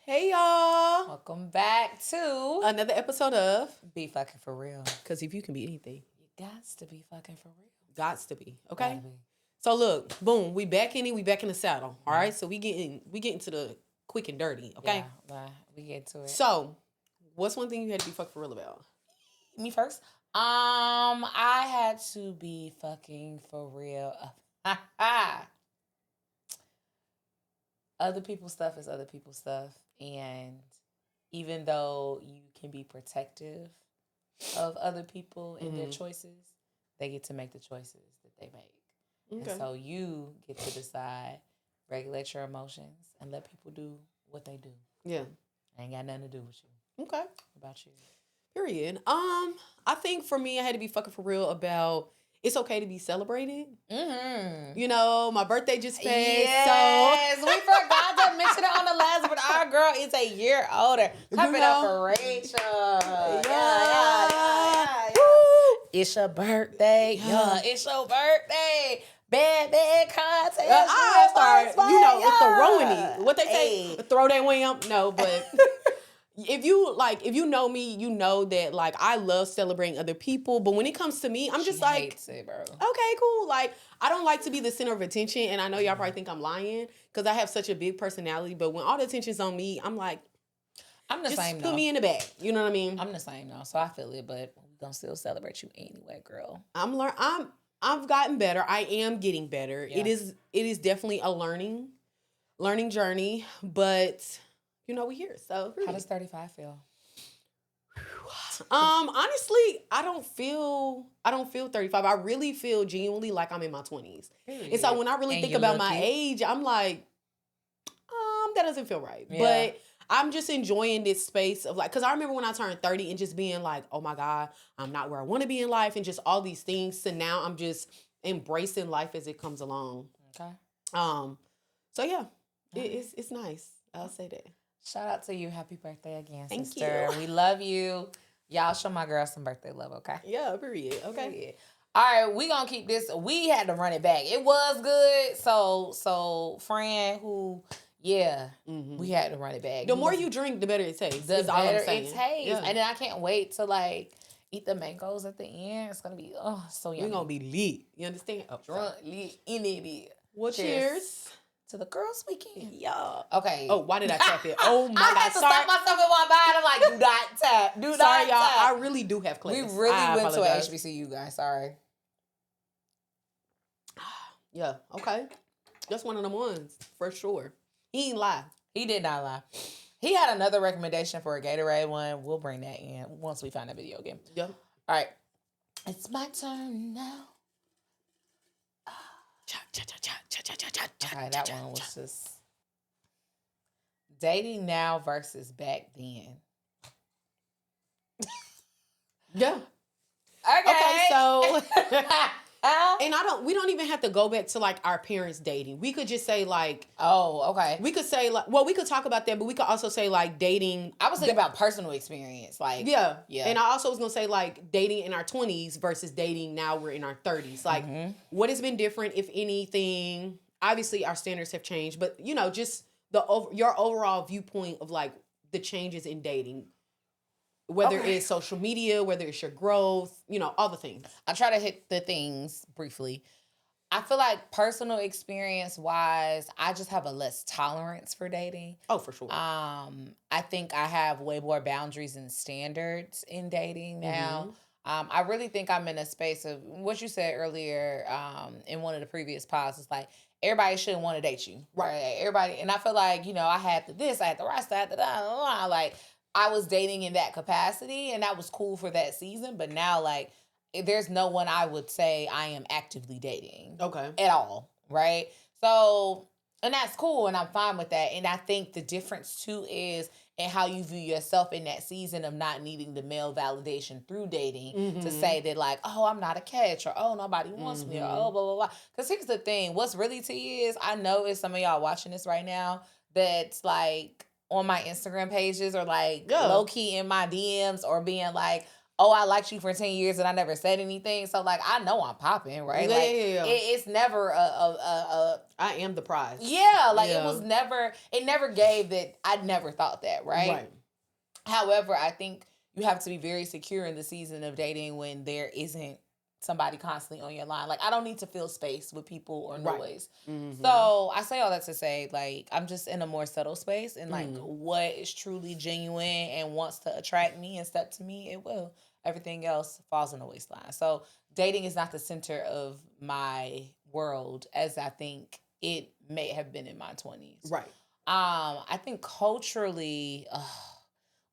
Hey y'all! Welcome back to Another episode of Be Fucking For Real. Because if you can be anything, You gots to be fucking for real. gots to be. Okay. Gotta be. So look, boom, we back in it. We back in the saddle. All right. So we getting to the quick and dirty. Okay. Yeah, we get to it. So, what's one thing you had to be fucking for real about? Me first. I had to be fucking for real. Other people's stuff is other people's stuff, and even though you can be protective of other people and their choices, they get to make the choices that they make. Okay. And so you get to decide, regulate your emotions, and let people do what they do. Yeah. Ain't got nothing to do with you. Okay. What about you? Period. I think for me, I had to be fucking for real about it's okay to be celebrated. Mm-hmm. You know, my birthday just passed. Yes, we forgot to mention it on the last, but our girl is a year older. Clap it up for Rachel. Yeah. It's your birthday. Yeah, it's your birthday. Bad contest. I start, throwing it. What they say, Hey. throw that wham. No, but if you know me, you know that like I love celebrating other people. But when it comes to me, I'm just She like, hates it, bro. okay, cool. Like I don't like to be the center of attention, and I know y'all probably think I'm lying because I have such a big personality. But when all the attention's on me, I'm like, I'm the just same. put me in the bag. You know what I mean? I'm the same though, so I feel it, but we're gonna still celebrate you anyway, girl. I've gotten better. I am getting better. Yeah. It is definitely a learning journey, but you know we here. So How does 35 feel? Honestly, I don't feel 35. I really feel genuinely like I'm in my 20s. And so when I really think about my age, I'm like, that doesn't feel right. Yeah. But I'm just enjoying this space of like, because I remember when I turned 30 and just being like, oh my God, I'm not where I want to be in life and just all these things. So now I'm just embracing life as it comes along. Okay. So yeah, it's nice. I'll say that. Shout out to you. Happy birthday again, Thank sister. you. We love you. Y'all show my girl some birthday love, okay? Yeah, period. Okay. Period. All right, we gonna keep this. We had to run it back. It was good. So Fran, we had to run it back. The more you drink, the better it tastes. The That's all I'm better saying. it tastes. Yeah. And then I can't wait to like eat the mangoes at the end. It's gonna be so yummy. We're gonna be lit. You understand? Oh, drunk, lit, in it. Well, cheers. To the girls' weekend. Yeah. Okay. Oh, why did I tap it? Oh my I God. had to stop myself in my mind. I'm like, do not tap. Do Sorry, not y'all. tap. I really do have class. We really I went to an apologize. HBCU, guys. Sorry. Yeah. Okay. That's one of them ones for sure. He ain't lie. He did not lie. He had another recommendation for a Gatorade one. We'll bring that in once we find that video again. Yeah. All right. It's my turn now. Okay, that one was just dating now versus back then. Yeah. Okay. So and we don't even have to go back to like our parents dating. We could just say like, oh, okay. we could say like, well, we could talk about that, but we could also say like dating. I was thinking about personal experience, like yeah. Yeah. And I also was gonna say like dating in our 20s versus dating now we're in our 30s. Like what has been different, if anything? Obviously our standards have changed, but you know, just your overall viewpoint of like the changes in dating. Whether it's social media, whether it's your growth, you know, all the things. I try to hit the things briefly. I feel like personal experience wise, I just have a less tolerance for dating. Oh, for sure. I think I have way more boundaries and standards in dating now. I really think I'm in a space of what you said earlier in one of the previous pods. It's like everybody shouldn't want to date you, right? Everybody, and I feel like I had the this, I had the rest, I had the that, like. I was dating in that capacity, and that was cool for that season. But now, like, there's no one I would say I am actively dating. Okay. At all, right? So, and that's cool, and I'm fine with that. And I think the difference, too, is in how you view yourself in that season of not needing the male validation through dating to say that, like, oh, I'm not a catch, or oh, nobody wants me, or oh, blah, blah, blah. Because here's the thing. What's really tea is, I know it's some of y'all watching this right now that's, like, on my Instagram pages or like low key in my DMs or being like, oh, I liked you for 10 years and I never said anything. So like, I know I'm popping, right? Yeah, Like yeah. it's never a I am the prize. yeah, like Yeah. it never gave that. I never thought that, right? Right. However, I think you have to be very secure in the season of dating when there isn't somebody constantly on your line. Like, I don't need to fill space with people or Right. noise. Mhm. So I say all that to say, like, I'm just in a more subtle space, and like Mhm. what is truly genuine and wants to attract me and step to me, it will. Everything else falls in the waistline. So dating is not the center of my world as I think it may have been in my 20s. Right. I think culturally,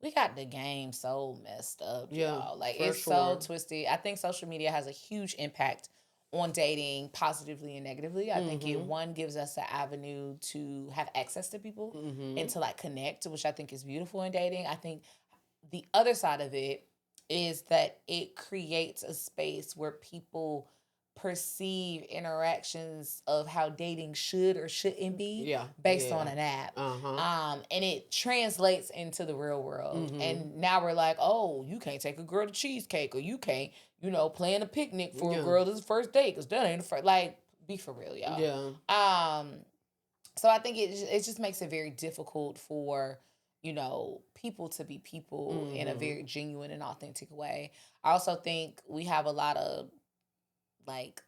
we got the game so messed up, Yeah, y'all. Like for it's so sure. twisted. I think social media has a huge impact on dating, positively and negatively. I think it one gives us an avenue to have access to people and to like connect, which I think is beautiful in dating. I think the other side of it is that it creates a space where people perceive interactions of how dating should or shouldn't be Yeah. based Yeah. on an app. Uh-huh. And it translates into the real world. And now we're like, oh, you can't take a girl to cheesecake, or you can't, plan a picnic for a Yeah. girl this first date because that ain't the first. Like, be for real, y'all. Yeah. So I think it just makes it very difficult for people to be people in a very genuine and authentic way. I also think we have a lot of like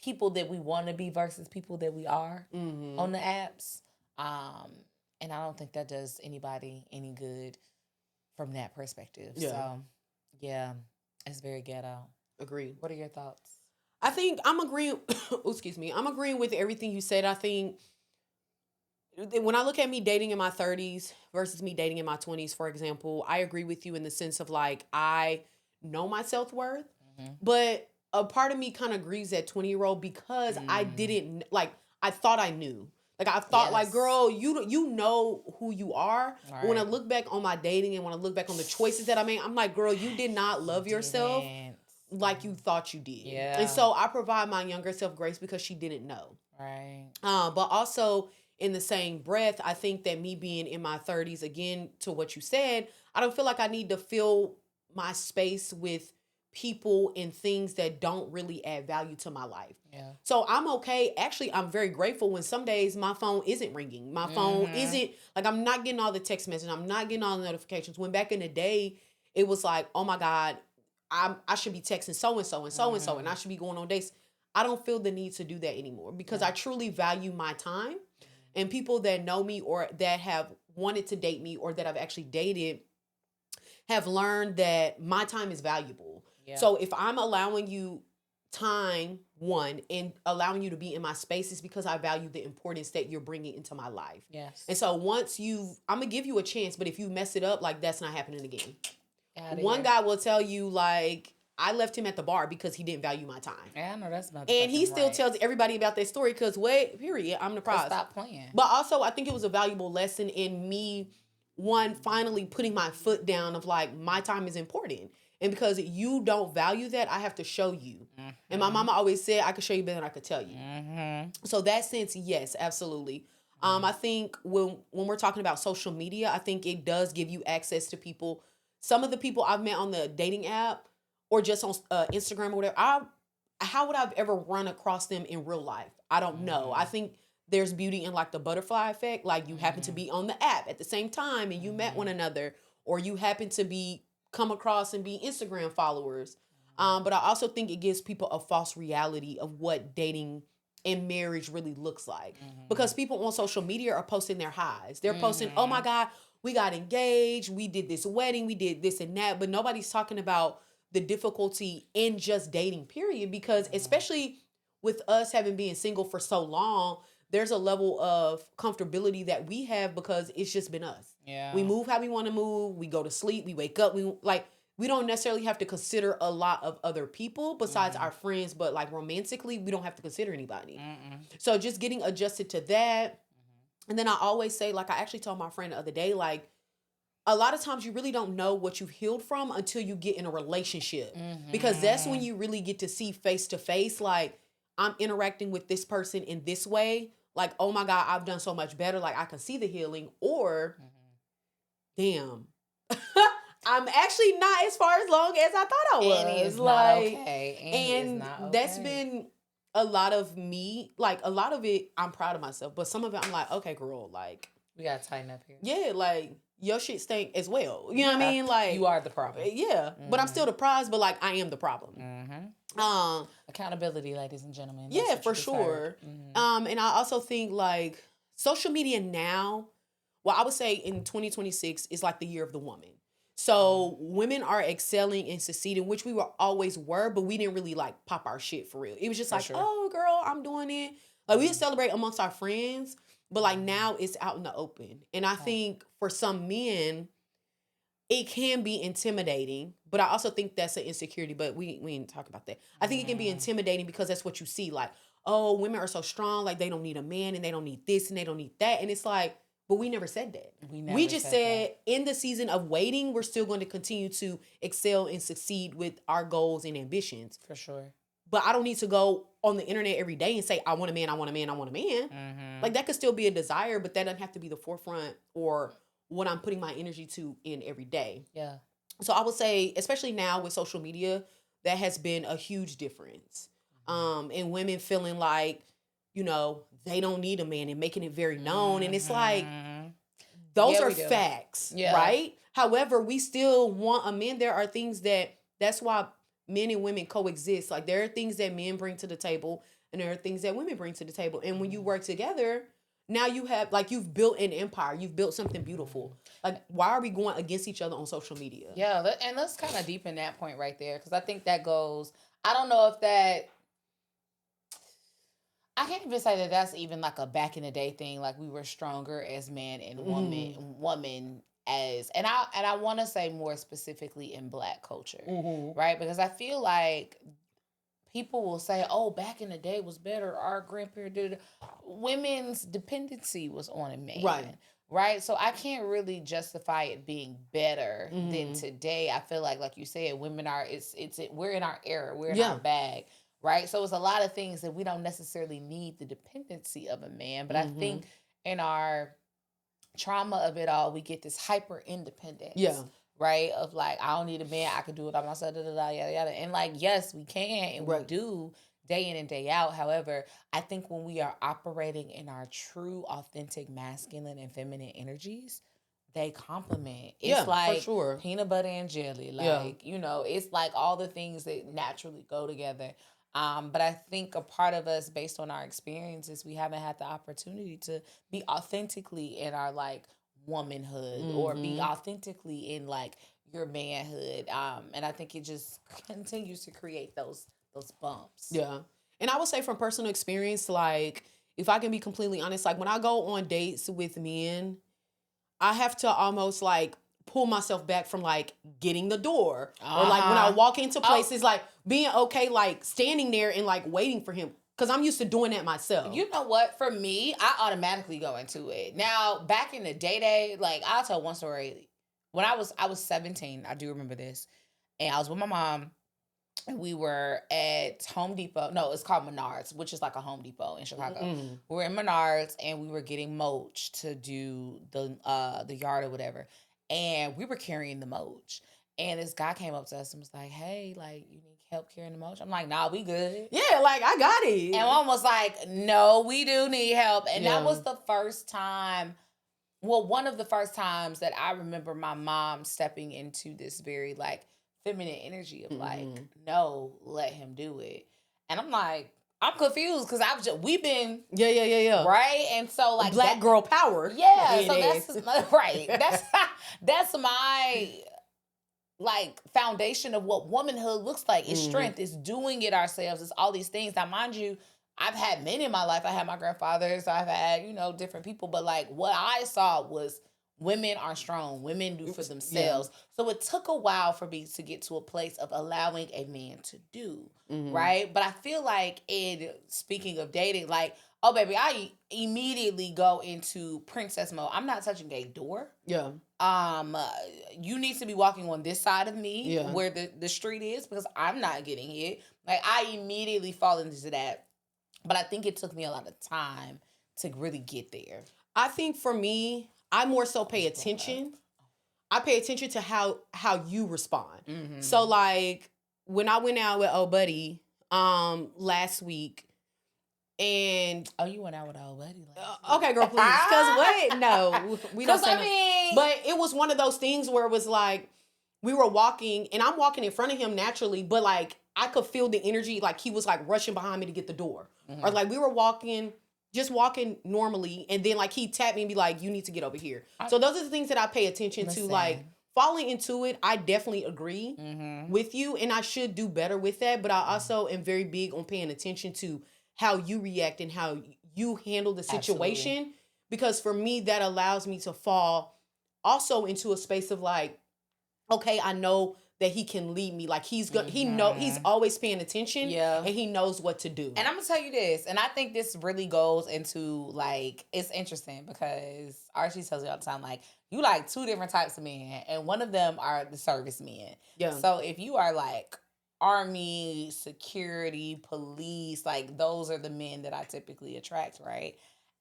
people that we want to be versus people that we are on the apps. And I don't think that does anybody any good from that perspective. Yeah. So yeah, it's very ghetto. Agreed. What are your thoughts? I think I'm agreeing. Excuse me. I'm agreeing with everything you said. I think when I look at me dating in my 30s versus me dating in my 20s, for example, I agree with you in the sense of like, I know my self worth, but a part of me kind of grieves that 20-year-old because I didn't like, I thought I knew. Like, I thought, like, Yes. girl, you know who you are. But when I Right. look back on my dating and when I look back on the choices that I made, I'm like, girl, you did not love yourself Didn't. like you thought you did. Yeah. And so I provide my younger self grace because she didn't know. Right. But also in the same breath, I think that me being in my 30s, again, to what you said, I don't feel like I need to fill my space with people and things that don't really add value to my life. Yeah. So I'm okay. Actually, I'm very grateful when some days my phone isn't ringing. My phone isn't, like, I'm not getting all the text messages. I'm not getting all the notifications. When back in the day, it was like, oh my God, I should be texting so-and-so and so-and-so and I should be going on dates. I don't feel the need to do that anymore because I truly value my time. And people that know me or that have wanted to date me or that I've actually dated have learned that my time is valuable. Yeah. So if I'm allowing you time, one, and allowing you to be in my spaces because I value the importance that you're bringing into my life. Yes. And so I'm going to give you a chance, but if you mess it up, like, that's not happening again. One guy will tell you, like, I left him at the bar because he didn't value my time. Yeah, I know that's not. And he still right. tells everybody about that story because, period, I'm the prize. Stop playing. But also, I think it was a valuable lesson in me, one, finally putting my foot down of like, my time is important. And because you don't value that, I have to show you. And my mama always said, I could show you better than I could tell you. So that sense, yes, absolutely. I think when we're talking about social media, I think it does give you access to people. Some of the people I've met on the dating app or just on Instagram or whatever, how would I have ever run across them in real life? I don't know. I think there's beauty in like the butterfly effect. Like you happen to be on the app at the same time and you met one another, or you happen to come across and be Instagram followers. But I also think it gives people a false reality of what dating and marriage really looks like. Because people on social media are posting their highs. They're posting, oh my God, we got engaged, we did this wedding, we did this and that, but nobody's talking about the difficulty in just dating, period. Because especially with us having been single for so long, there's a level of comfortability that we have because it's just been us. Yeah. We move how we want to move, we go to sleep, we wake up, we don't necessarily have to consider a lot of other people besides our friends, but like romantically, we don't have to consider anybody. So just getting adjusted to that. And then I always say, like, I actually told my friend the other day, like, a lot of times you really don't know what you've healed from until you get in a relationship. Because that's when you really get to see face to face, like, I'm interacting with this person in this way. Like, oh my God, I've done so much better. Like, I can see the healing. Or, damn, I'm actually not as far as long as I thought I was. And it's not okay. And that's been a lot of me. Like, a lot of it, I'm proud of myself. But some of it, I'm like, okay, girl, like, we gotta tighten up here. Yeah, like, your shit stink as well. You know what I mean? Like, you are the problem. Yeah. But I'm still the prize, but like, I am the problem. Accountability, ladies and gentlemen. Yeah, for sure. And I also think, like, social media now, well, I would say in 2026 is like the year of the woman. So women are excelling and succeeding, which we always were, but we didn't really like pop our shit for real. It was just oh, girl, I'm doing it. Like, we would celebrate amongst our friends, but like now it's out in the open. And I think for some men, it can be intimidating, but I also think that's an insecurity, but we didn't talk about that. I think it can be intimidating because that's what you see. Like, oh, women are so strong, like they don't need a man and they don't need this and they don't need that. And it's like, but we never said that. We just said in the season of waiting, we're still going to continue to excel and succeed with our goals and ambitions. For sure. But I don't need to go on the internet every day and say, I want a man, I want a man, I want a man. Like, that could still be a desire, but that doesn't have to be the forefront or what I'm putting my energy to in every day. Yeah. So I would say, especially now with social media, that has been a huge difference. And women feeling like, you know, they don't need a man and making it very known. And it's like, those are facts, right? However, we still want a man. There are things that's why men and women coexist. Like, there are things that men bring to the table and there are things that women bring to the table. And when you work together, now you have, like, you've built an empire. You've built something beautiful. Like, why are we going against each other on social media? Yeah, and let's kind of deepen that point right there, because I think that goes, I don't know if that, I can't even say that that's even like a back in the day thing. Like, we were stronger as men and woman as, and I want to say more specifically in Black culture, right? Because I feel like people will say, oh, back in the day was better. Our grandparents did. Women's dependency was on a man. Right? So I can't really justify it being better than today. I feel like you said, women are, we're in our era. We're in our bag. Right? So it's a lot of things that we don't necessarily need the dependency of a man. But I think in our trauma of it all, we get this hyper independence. Yeah. Right? Of like, I don't need a man. I can do it by myself. Yada, yada. And like, yes, we can. And we do day in and day out. However, I think when we are operating in our true, authentic masculine and feminine energies, they complement. It's like peanut butter and jelly. Like, you know, it's like all the things that naturally go together. But I think a part of us, based on our experiences, we haven't had the opportunity to be authentically in our like womanhood or be authentically in like your manhood. And I think it just continues to create those bumps. Yeah. And I would say from personal experience, like, if I can be completely honest, like, when I go on dates with men, I have to almost like pull myself back from like getting the door or like when I walk into places, like being okay, like standing there and like waiting for him. Cause I'm used to doing that myself. You know what? For me, I automatically go into it. Now, back in the day, like, I'll tell one story. When I was 17, I do remember this. And I was with my mom. And we were at Home Depot. No, it's called Menards, which is like a Home Depot in Chicago. We were in Menards and we were getting mulch to do the yard or whatever. And we were carrying the mulch. And this guy came up to us and was like, hey, like, you need help carrying the mulch? I'm like, nah, we good. Yeah, like, I got it. And mom was like, no, we do need help. And that was the first time, well, one of the first times that I remember my mom stepping into this very, like, feminine energy of like, no, let him do it. And I'm like, I'm confused because we've been right, and so like Black girl power. Yeah, so that's right. That's my like foundation of what womanhood looks like. It's strength. It's doing it ourselves. It's all these things. Now, mind you, I've had men in my life. I had my grandfathers. I've had different people. But like what I saw was, women are strong. Women do for themselves. So it took a while for me to get to a place of allowing a man to do, right? But I feel like speaking of dating, like, oh, baby, I immediately go into princess mode. I'm not touching a door. Yeah. You need to be walking on this side of me where the street is because I'm not getting hit. Like, I immediately fall into that. But I think it took me a lot of time to really get there. I think for me, I more so pay attention. I pay attention to how you respond. Mm-hmm. So like when I went out with old buddy last week, and you went out with old buddy okay, girl, please, because what? No, we don't say mean, but it was one of those things where it was like we were walking, and I'm walking in front of him naturally, but like I could feel the energy, like he was like rushing behind me to get the door, or like we were walking. Just walking normally, and then like he tapped me and be like, "You need to get over here." So those are the things that I pay attention to. Like falling into it, I definitely agree with you, and I should do better with that. But I also am very big on paying attention to how you react and how you handle the situation, Absolutely. because for me that allows me to fall also into a space of like, okay, I know that he can lead me. Like he's he's always paying attention, and he knows what to do. And I'm gonna tell you this, and I think this really goes into like, it's interesting because Archie tells me all the time, like, you like two different types of men, and one of them are the service men. Yeah. So if you are like army, security, police, like those are the men that I typically attract, right?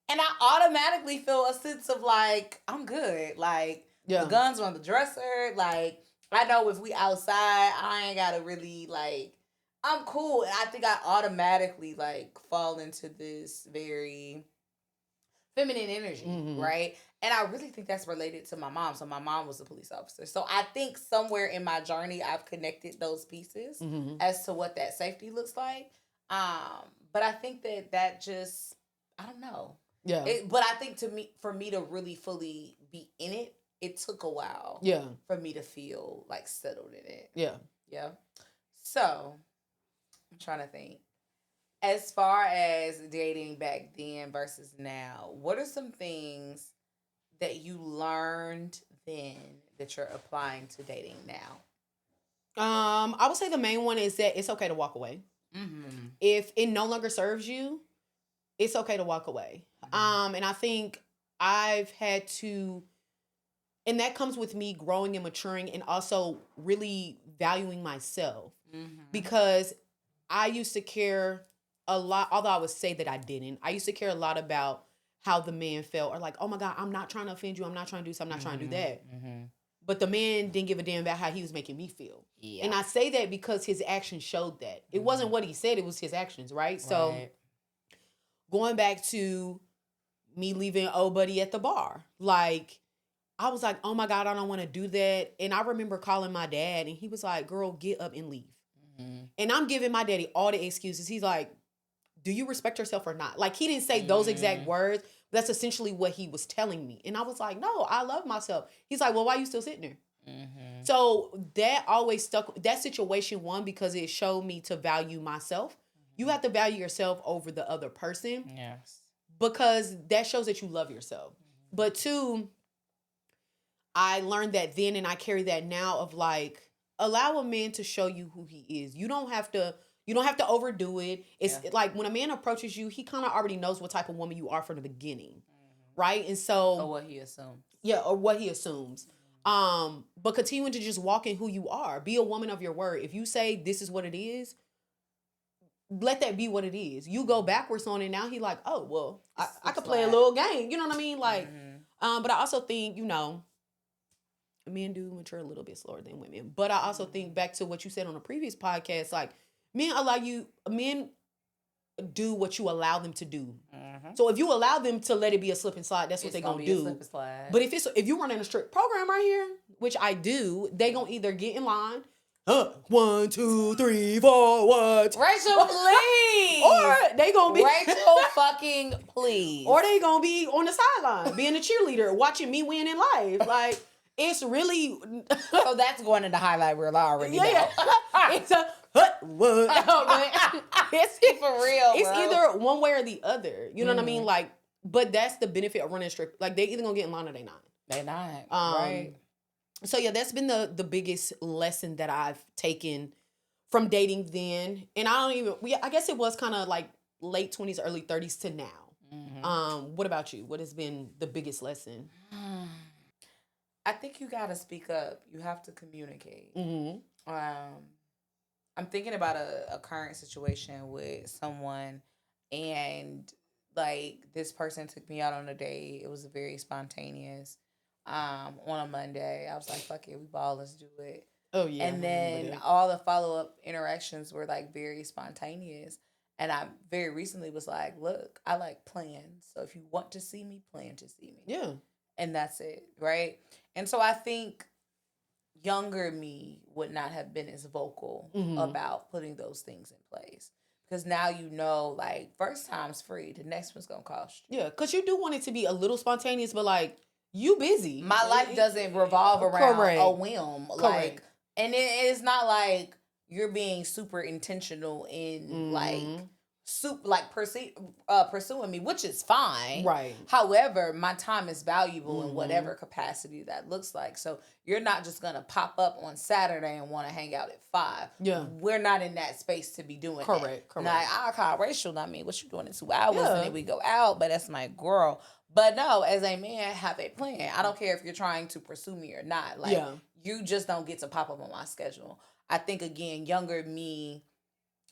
And I automatically feel a sense of like, I'm good. Like the guns on the dresser, like I know if we outside, I ain't gotta really like, I'm cool. And I think I automatically like fall into this very feminine energy, right? And I really think that's related to my mom. So my mom was a police officer. So I think somewhere in my journey, I've connected those pieces as to what that safety looks like. But I think that just, I don't know. Yeah. But I think for me to really fully be in it, it took a while. Yeah. For me to feel like settled in it. Yeah. Yeah. So I'm trying to think. As far as dating back then versus now, what are some things that you learned then that you're applying to dating now? I would say the main one is that it's okay to walk away. If it no longer serves you, it's okay to walk away. And I think I've had to, and that comes with me growing and maturing, and also really valuing myself, because I used to care a lot, although I would say that I didn't. I used to care a lot about how the man felt, or like, oh my God, I'm not trying to offend you. I'm not trying to do something. I'm not trying to do that. But the man didn't give a damn about how he was making me feel. Yeah. And I say that because his actions showed that. It wasn't what he said, it was his actions, right? So going back to me leaving old buddy at the bar, like, I was like, oh my God, I don't want to do that. And I remember calling my dad, and he was like, girl, get up and leave. And I'm giving my daddy all the excuses. He's like, do you respect yourself or not? Like, he didn't say those exact words. But that's essentially what he was telling me. And I was like, no, I love myself. He's like, well, why are you still sitting there? So that always stuck. That situation, one, because it showed me to value myself. You have to value yourself over the other person. Yes. Because that shows that you love yourself. But two, I learned that then, and I carry that now, of like, allow a man to show you who he is. You don't have to overdo it. It's like when a man approaches you, he kind of already knows what type of woman you are from the beginning. Right? And so, or what he assumes. Yeah, or what he assumes. But continuing to just walk in who you are. Be a woman of your word. If you say this is what it is, let that be what it is. You go backwards on it, now he like, oh, well, I could play a little game. You know what I mean? Like, but I also think, men do mature a little bit slower than women. But I also think back to what you said on a previous podcast, like, men do what you allow them to do. So if you allow them to let it be a slip and slide, that's what they're gonna do. Slip and slide. But if you run in a strict program right here, which I do, they gonna either get in line, 1, 2, 3, 4, what? Rachel, please. Or they gonna be Rachel fucking please. Or they gonna be on the sideline being a cheerleader, watching me win in life. Like, it's really so that's going in the highlight reel already. Yeah. It's a what? It's for real. It's either one way or the other. You know what I mean? Like, but that's the benefit of running strict. Like, they either gonna get in line or they not. They not. Right. So yeah, that's been the biggest lesson that I've taken from dating then. And I guess it was kind of like late 20s, early 30s to now. What about you? What has been the biggest lesson? I think you gotta speak up. You have to communicate. I'm thinking about a current situation with someone, and like, this person took me out on a date. It was very spontaneous. on a Monday. I was like, fuck it, we ball, let's do it. Oh yeah. And then all the follow-up interactions were like very spontaneous. And I very recently was like, look, I like plans. So if you want to see me, plan to see me. Yeah. And that's it, right? And so I think younger me would not have been as vocal about putting those things in place. Because now you know, like, first time's free. The next one's going to cost you. Yeah, because you do want it to be a little spontaneous, but, like, you busy. My life doesn't revolve around a whim. Correct. Like, and it's not like you're being super intentional in, pursuing me, which is fine. Right. However, my time is valuable in whatever capacity that looks like. So you're not just going to pop up on Saturday and want to hang out at 5. Yeah. We're not in that space to be doing that. Correct. Now, I'll call Rachel, I mean, what you doing in 2 hours? And then we go out, but that's my girl. But no, as a man, have a plan. I don't care if you're trying to pursue me or not. Like, you just don't get to pop up on my schedule. I think, again, younger me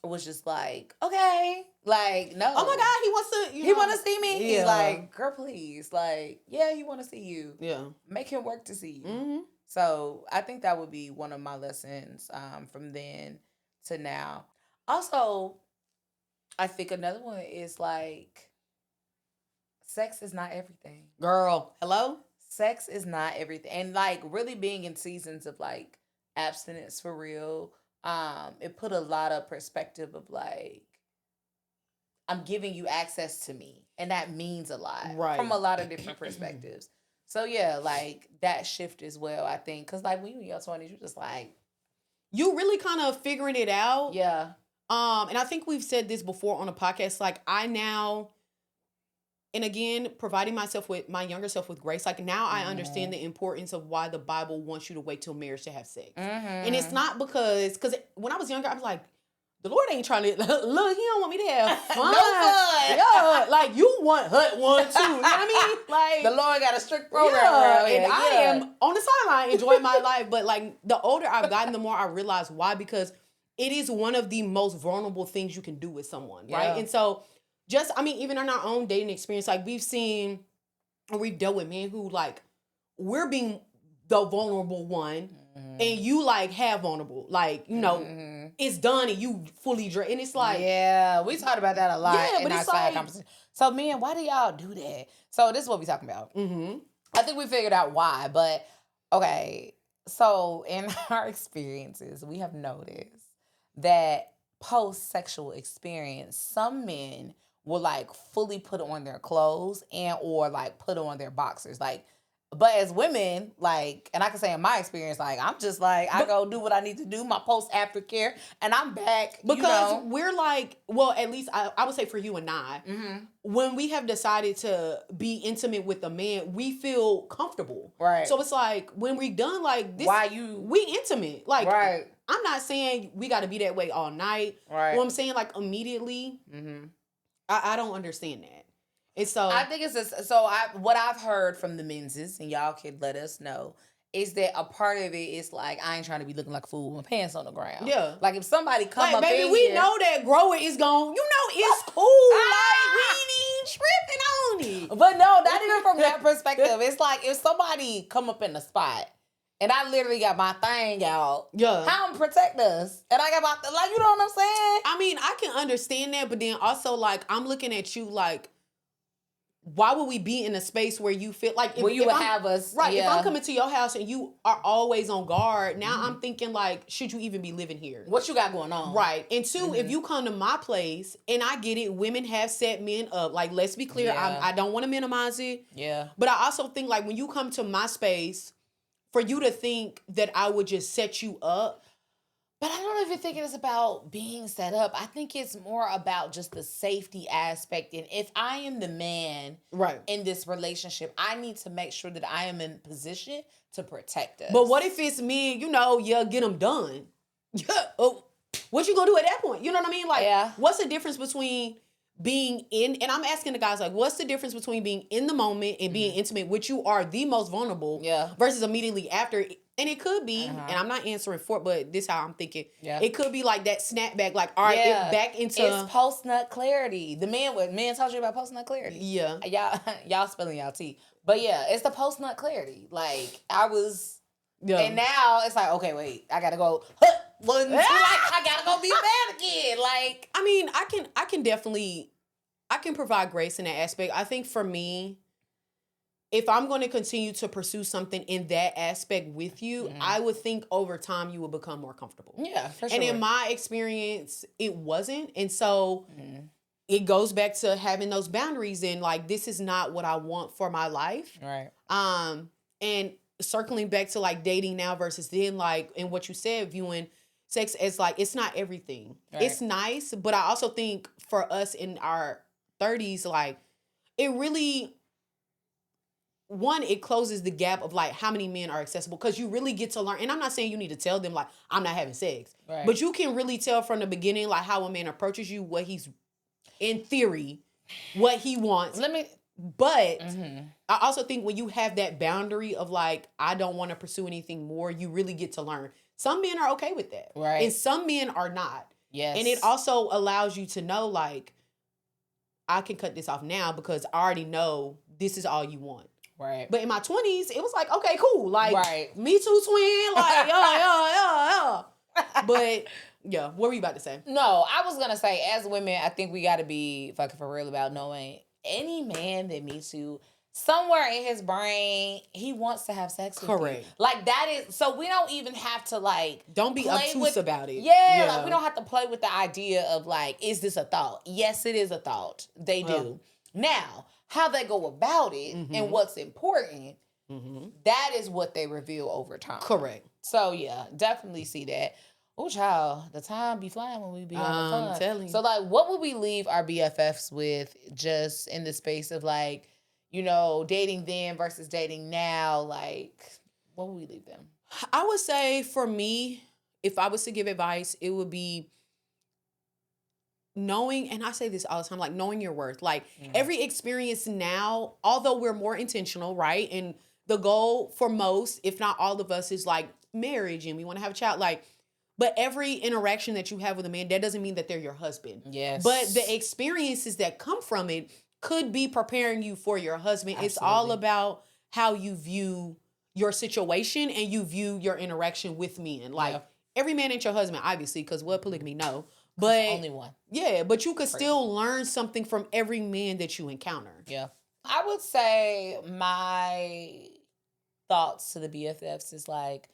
was just like, okay, like, no. Oh my God, he wants to, he want to see me. Yeah. He's like, girl, please. Like, yeah, he want to see you. Yeah. Make him work to see you. So I think that would be one of my lessons from then to now. Also, I think another one is like, sex is not everything. Girl, hello? Sex is not everything. And like really being in seasons of like abstinence for real, it put a lot of perspective of like, I'm giving you access to me. And that means a lot. Right. From a lot of different perspectives. So yeah, like that shift as well, I think. Because like when you in your 20s, you're just like, you really kind of figuring it out. Yeah. And I think we've said this before on a podcast, like I now, and again, providing myself with my younger self with grace, like now I understand the importance of why the Bible wants you to wait till marriage to have sex. And it's not because when I was younger, I was like, the Lord ain't trying to, look, he don't want me to have fun. No fun. Yeah, like you want hut one too. You know what I mean? Like the Lord got a strict program. And I am on the sideline enjoying my life. But like the older I've gotten, the more I realize why, because it is one of the most vulnerable things you can do with someone, right? And so even in our own dating experience, like we've seen or we've dealt with men who like, we're being the vulnerable one and you like have vulnerable, like, you know, it's done and you fully drained. And it's like, yeah, we talked about that a lot in our side like, conversation. So man, why do y'all do that? So this is what we're talking about. I think we figured out why, but okay. So in our experiences, we have noticed that post-sexual experience, some men will like fully put on their clothes and or like put on their boxers. Like, but as women, like, and I can say in my experience, like, I'm just like, I go do what I need to do, my post-aftercare, and I'm back. Because we're like, well, at least I would say for you and I, when we have decided to be intimate with a man, we feel comfortable. Right. So it's like, when we're done, like, this, we intimate. Like, I'm not saying we got to be that way all night. Right. What I'm saying, like, immediately, I don't understand that. And so I think it's just, what I've heard from the menses, and y'all can let us know, is that a part of it is like, I ain't trying to be looking like a fool with my pants on the ground. Yeah. Like if somebody come like, up baby, in we here, know that growing is gone. You know it's cool. Like we ain't even tripping on it. But no, not even from that perspective. It's like if somebody come up in the spot and I literally got my thing out. Yeah. How I'm protect us? And I got my, like, you know what I'm saying? I mean, I can understand that, but then also like I'm looking at you like, why would we be in a space where you feel like where you would have us right? Yeah. If I'm coming to your house and you are always on guard, now I'm thinking like, should you even be living here? What you got going on? Right. And two, if you come to my place, and I get it, women have set men up. Like, let's be clear, I don't want to minimize it. Yeah. But I also think like when you come to my space, for you to think that I would just set you up. But I don't even think it's about being set up. I think it's more about just the safety aspect. And if I am the man in this relationship, I need to make sure that I am in position to protect us. But what if it's me, get them done? Yeah. Oh, what you gonna do at that point? You know what I mean? Like, what's the difference between being in, and I'm asking the guys, like, what's the difference between being in the moment and being intimate, which you are the most vulnerable, versus immediately after? And it could be, and I'm not answering for it, but this is how I'm thinking. Yeah. It could be like that snapback, like, all right, back into... It's post-nut clarity. The man told you about post-nut clarity. Yeah. Y'all spilling y'all tea. But yeah, it's the post-nut clarity. Like, I was... Yeah. And now it's like, okay, wait, I gotta go... Like, I gotta go be bad again. Like... I mean, I can definitely... I can provide grace in that aspect. I think for me... If I'm going to continue to pursue something in that aspect with you, I would think over time you will become more comfortable. Yeah, for sure. And in my experience, it wasn't. And so it goes back to having those boundaries and like, this is not what I want for my life. Right. And circling back to like dating now versus then, like, and what you said, viewing sex as like, it's not everything. Right. It's nice. But I also think for us in our 30s, like, it really... One, it closes the gap of like how many men are accessible because you really get to learn. And I'm not saying you need to tell them like, I'm not having sex. Right. But you can really tell from the beginning like how a man approaches you, what he's, in theory, what he wants. But I also think when you have that boundary of like, I don't want to pursue anything more, you really get to learn. Some men are okay with that. Right. And some men are not. Yes. And it also allows you to know like, I can cut this off now because I already know this is all you want. Right. But in my 20s, it was like, okay, cool. Like, me too, twin. Like, yeah. But, yeah, what were you about to say? No, I was going to say, as women, I think we got to be fucking for real about knowing any man that meets you, somewhere in his brain, he wants to have sex with you. Like, that is, so we don't even have to, like... Don't be obtuse about it. Yeah, like, we don't have to play with the idea of, like, is this a thought? Yes, it is a thought. They do. Now... How they go about it and what's important, that is what they reveal over time. Correct. So, yeah, definitely see that. Oh, child, the time be flying when we be having fun. I'm telling you. So, like, what would we leave our BFFs with just in the space of, like, you know, dating then versus dating now? Like, what would we leave them? I would say, for me, if I was to give advice, it would be... knowing, and I say this all the time, like knowing your worth. Like every experience now, although we're more intentional, right? And the goal for most, if not all of us, is like marriage and we want to have a child. Like, but every interaction that you have with a man, that doesn't mean that they're your husband. Yes. But the experiences that come from it could be preparing you for your husband. Absolutely. It's all about how you view your situation and you view your interaction with men. Like every man ain't your husband, obviously, because what polygamy? No. But only one. Yeah, but you could still learn something from every man that you encounter. Yeah. I would say my thoughts to the BFFs is like,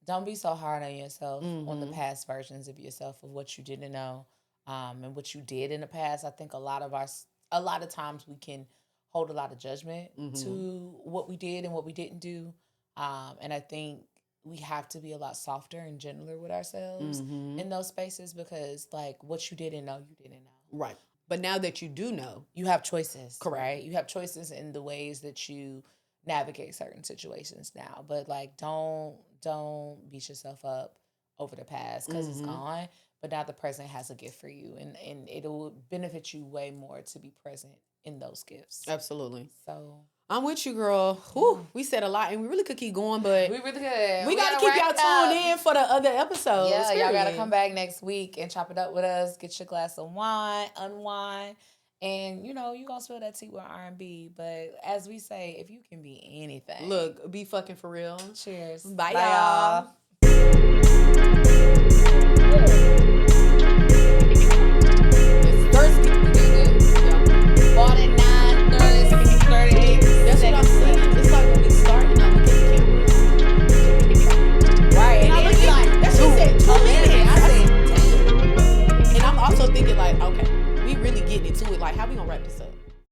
don't be so hard on yourself on the past versions of yourself, of what you didn't know, and what you did in the past. I think a lot of times we can hold a lot of judgment to what we did and what we didn't do. And I think we have to be a lot softer and gentler with ourselves in those spaces because, like, what you didn't know, you didn't know. Right. But now that you do know, you have choices. Correct. Right? You have choices in the ways that you navigate certain situations now. But, like, don't beat yourself up over the past because it's gone. But now the present has a gift for you, and it'll benefit you way more to be present in those gifts. Absolutely. So... I'm with you, girl. Whew, we said a lot, and we really could keep going, but we really could. We gotta keep y'all tuned in for the other episodes. Yeah, y'all gotta come back next week and chop it up with us. Get your glass of wine, unwind, and you know you gonna spill that tea with R&B. But as we say, if you can be anything, look, be fucking for real. Cheers. Bye y'all. It's thirsty. Bought it.